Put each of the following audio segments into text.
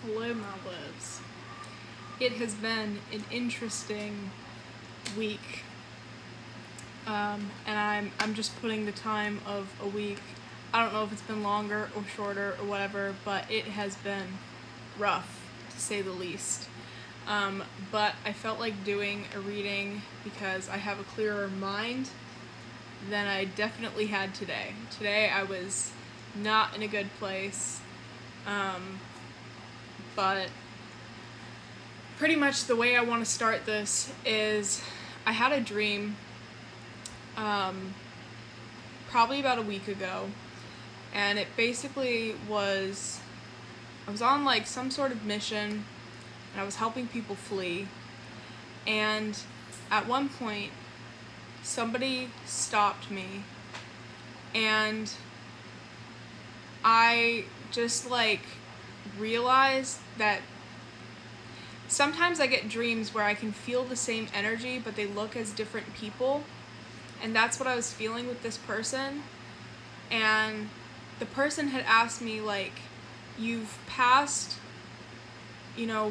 Hello, my loves. It has been an interesting week, and I'm just putting the time of a week. I don't know if it's been longer or shorter or whatever, but it has been rough, to say the least. But I felt like doing a reading because I have a clearer mind than I definitely had today. Today I was not in a good place, but pretty much the way I want to start this is I had a dream probably about a week ago, and it basically was I was on like some sort of mission and I was helping people flee, and at one point somebody stopped me, and I just like realized that sometimes I get dreams where I can feel the same energy, but they look as different people. And that's what I was feeling with this person. And the person had asked me, like, you've passed,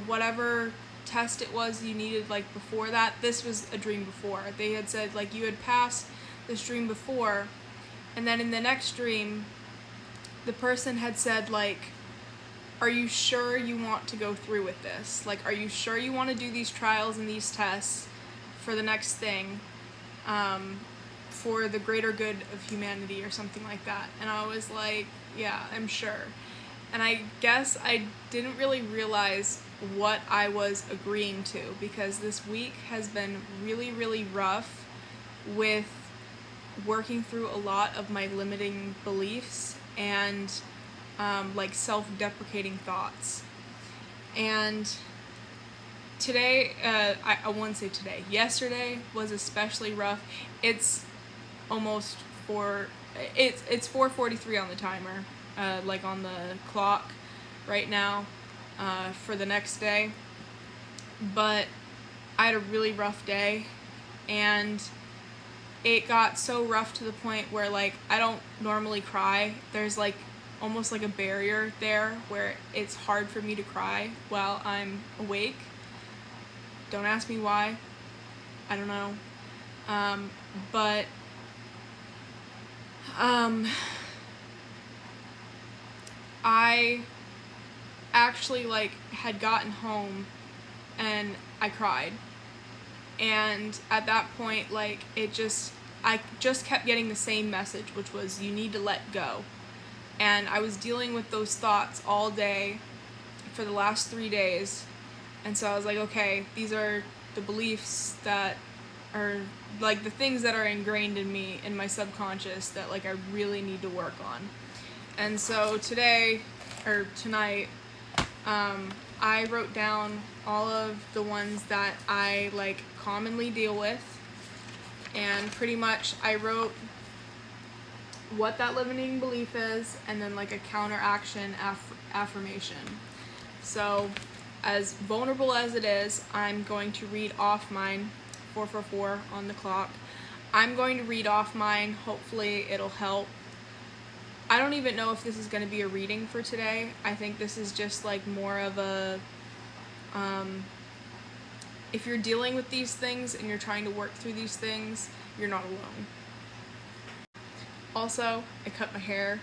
whatever test it was you needed, like, before that. This was a dream before. They had said, like, you had passed this dream before. And then in the next dream, the person had said, like, are you sure you want to go through with this? Like, are you sure you want to do these trials and these tests for the next thing, for the greater good of humanity or something like that? And I was like, yeah, I'm sure. And I guess I didn't really realize what I was agreeing to, because this week has been really, really rough with working through a lot of my limiting beliefs and like self-deprecating thoughts. And today, I won't say today, yesterday was especially rough. It's almost it's 4:43 on the timer, like on the clock right now, for the next day. But I had a really rough day, and it got so rough to the point where, like, I don't normally cry. There's like almost like a barrier there where it's hard for me to cry while I'm awake. Don't ask me why. I don't know. But I actually like had gotten home and I cried. And at that point, like, I just kept getting the same message, which was, you need to let go. And I was dealing with those thoughts all day for the last 3 days. And so I was like, okay, these are the beliefs that are like the things that are ingrained in me, in my subconscious, that like I really need to work on. And so tonight, I wrote down all of the ones that I like commonly deal with. And pretty much I wrote what that limiting belief is, and then like a counteraction affirmation. So, as vulnerable as it is, I'm going to read off mine. 444 on the clock. I'm going to read off mine. Hopefully it'll help. I don't even know if this is going to be a reading for today. I think this is just like more of a if you're dealing with these things and you're trying to work through these things, you're not alone. Also, I cut my hair.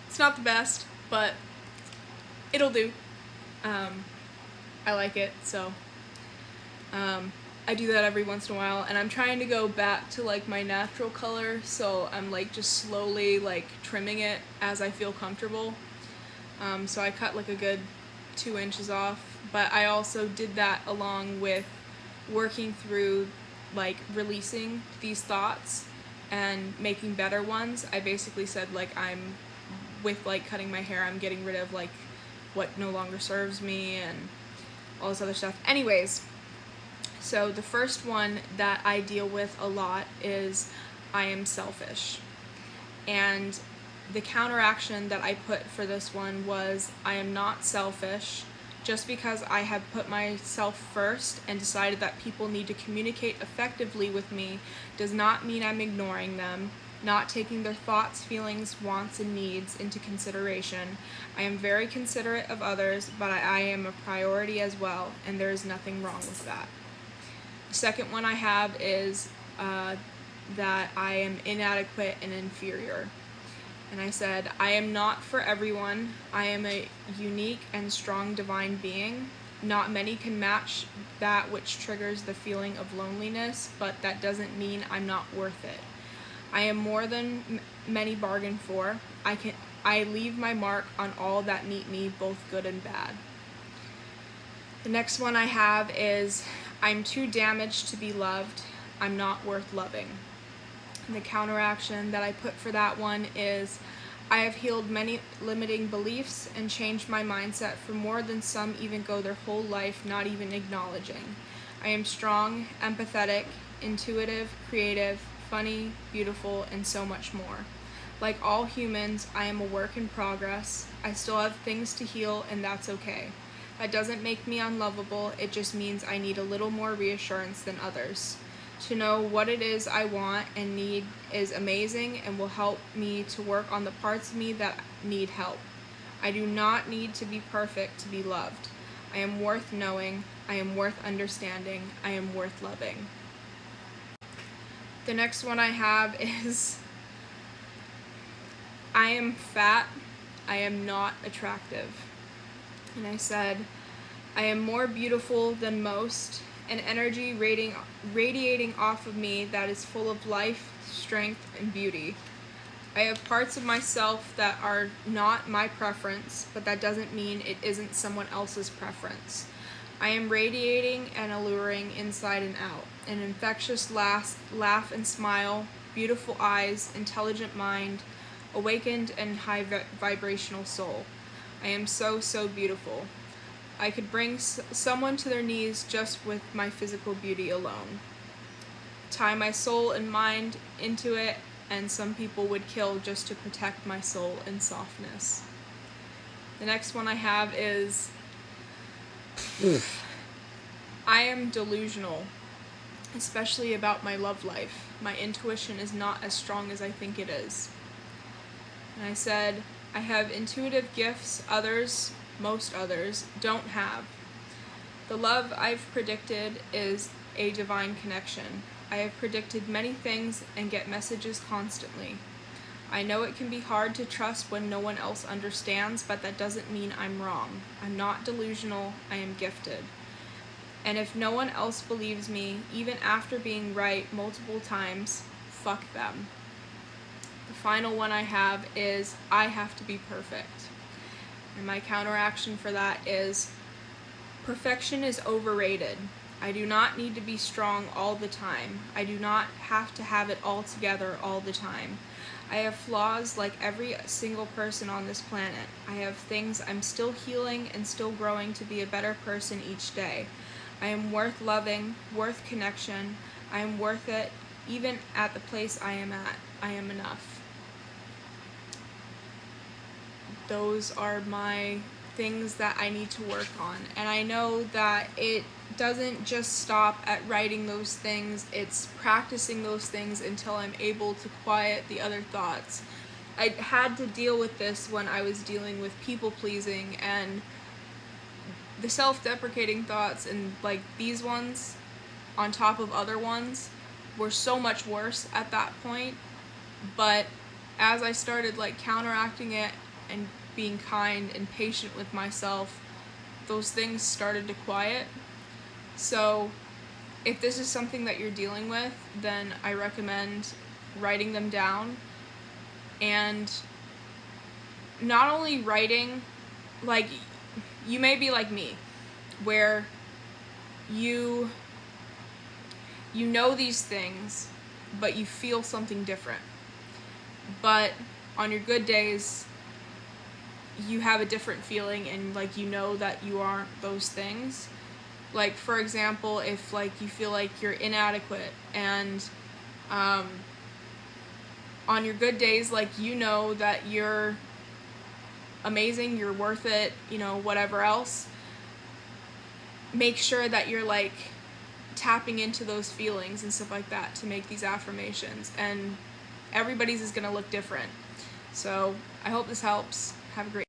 It's not the best, but it'll do. I like it, so I do that every once in a while, and I'm trying to go back to like my natural color, so I'm like just slowly like trimming it as I feel comfortable. So I cut like a good 2 inches off, but I also did that along with working through like releasing these thoughts and making better ones. I basically said, like, I'm with like cutting my hair, I'm getting rid of like what no longer serves me and all this other stuff. Anyways, so the first one that I deal with a lot is I am selfish. And the counteraction that I put for this one was, I am not selfish. Just because I have put myself first and decided that people need to communicate effectively with me does not mean I'm ignoring them. not taking their thoughts, feelings, wants, and needs into consideration. I am very considerate of others, but I am a priority as well, and there is nothing wrong with that. The second one I have is that I am inadequate and inferior. And I said, I am not for everyone. I am a unique and strong divine being. Not many can match that which triggers the feeling of loneliness, but that doesn't mean I'm not worth it. I am more than many bargain for. I leave my mark on all that meet me, both good and bad. The next one I have is, I'm too damaged to be loved. I'm not worth loving. And the counteraction that I put for that one is, I have healed many limiting beliefs and changed my mindset for more than some even go their whole life not even acknowledging. I am strong, empathetic, intuitive, creative, funny, beautiful, and so much more. Like all humans, I am a work in progress. I still have things to heal, and that's okay. That doesn't make me unlovable, it just means I need a little more reassurance than others. To know what it is I want and need is amazing and will help me to work on the parts of me that need help. I do not need to be perfect to be loved. I am worth knowing. I am worth understanding. I am worth loving. The next one I have is, I am fat. I am not attractive. And I said, I am more beautiful than most, an energy radiating off of me that is full of life, strength, and beauty. I have parts of myself that are not my preference, but that doesn't mean it isn't someone else's preference. I am radiating and alluring inside and out, an infectious laugh and smile, beautiful eyes, intelligent mind, awakened and high vibrational soul. I am so, so beautiful. I could bring someone to their knees just with my physical beauty alone. Tie my soul and mind into it, and some people would kill just to protect my soul and softness. The next one I have is, I am delusional, especially about my love life. My intuition is not as strong as I think it is. And I said, I have intuitive gifts most others don't have. The love I've predicted is a divine connection. I have predicted many things and get messages constantly. I know it can be hard to trust when no one else understands, but that doesn't mean I'm wrong. I'm not delusional, I am gifted. And if no one else believes me, even after being right multiple times, fuck them. The final one I have is, I have to be perfect. And my counteraction for that is, perfection is overrated. I do not need to be strong all the time. I do not have to have it all together all the time. I have flaws like every single person on this planet. I have things I'm still healing and still growing to be a better person each day. I am worth loving, worth connection. I am worth it, even at the place I am at. I am enough. Those are my things that I need to work on. And I know that it doesn't just stop at writing those things, it's practicing those things until I'm able to quiet the other thoughts. I had to deal with this when I was dealing with people pleasing and the self-deprecating thoughts, and like these ones on top of other ones were so much worse at that point. But as I started like counteracting it and being kind and patient with myself, those things started to quiet. So if this is something that you're dealing with, then I recommend writing them down. And not only writing, like, you may be like me, where you know these things, but you feel something different. But on your good days, you have a different feeling, and like you know that you aren't those things. Like, for example, if like you feel like you're inadequate, and on your good days, like you know that you're amazing, you're worth it, you know, whatever else, make sure that you're like tapping into those feelings and stuff like that to make these affirmations. And everybody's is going to look different. So I hope this helps. Have a great